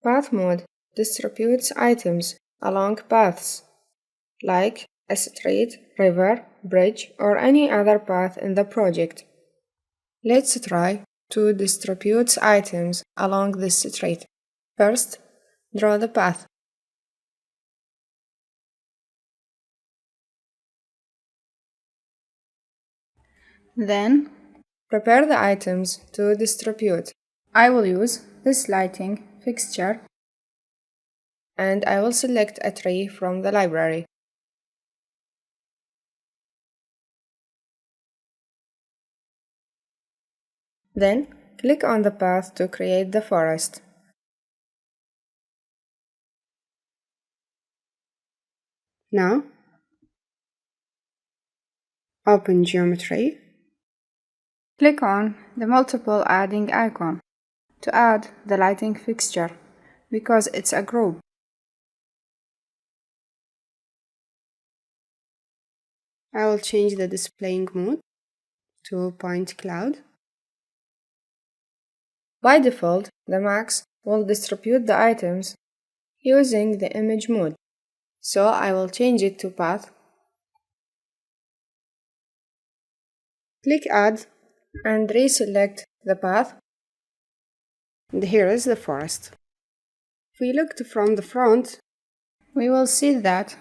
Path mode distributes items along paths, like a street, river, bridge, or any other path in the project. Let's try to distribute items along this street. First, draw the path. Then, prepare the items to distribute. I will use this lighting fixture, and I will select a tree from the library. Then, click on the path to create the forest. Now, open Geometry. Click on the multiple adding icon to add the lighting fixture because it's a group. I will change the displaying mode to point cloud. By default, the Max will distribute the items using the image mode, so I will change it to path. Click Add and reselect the path. And here is the forest. If we look from the front, we will see that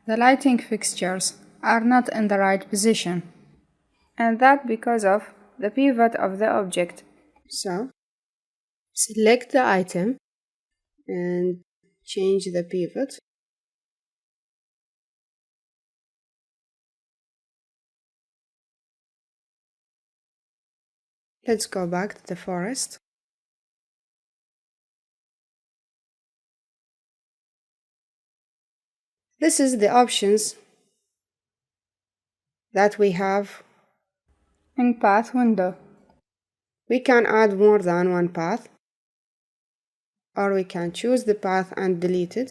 the lighting fixtures are not in the right position, and that because of the pivot of the object. So, select the item and change the pivot. Let's go back to the forest. This is the options that we have in path window. We can add more than one path, or we can choose the path and delete it.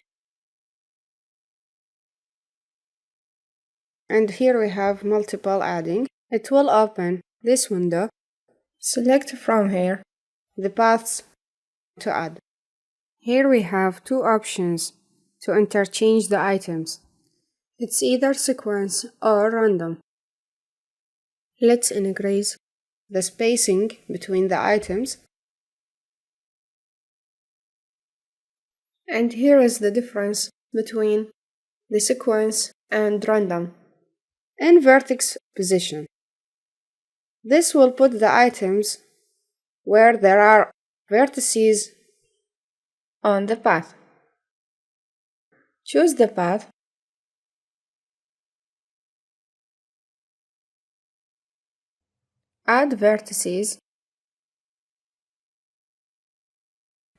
And here we have multiple adding. It will open this window. Select from here the paths to add. Here we have two options to interchange the items. It's either sequence or random. Let's increase the spacing between the items. And here is the difference between the sequence and random. In vertex position, this will put the items where there are vertices on the path. Choose the path. Add vertices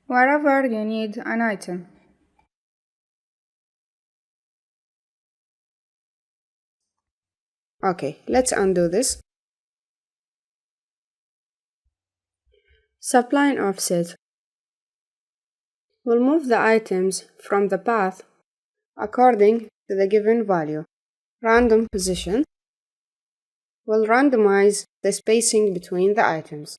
wherever you need an item. Okay, let's undo this. Spline offset will move the items from the path according to the given value. Random position will randomize the spacing between the items.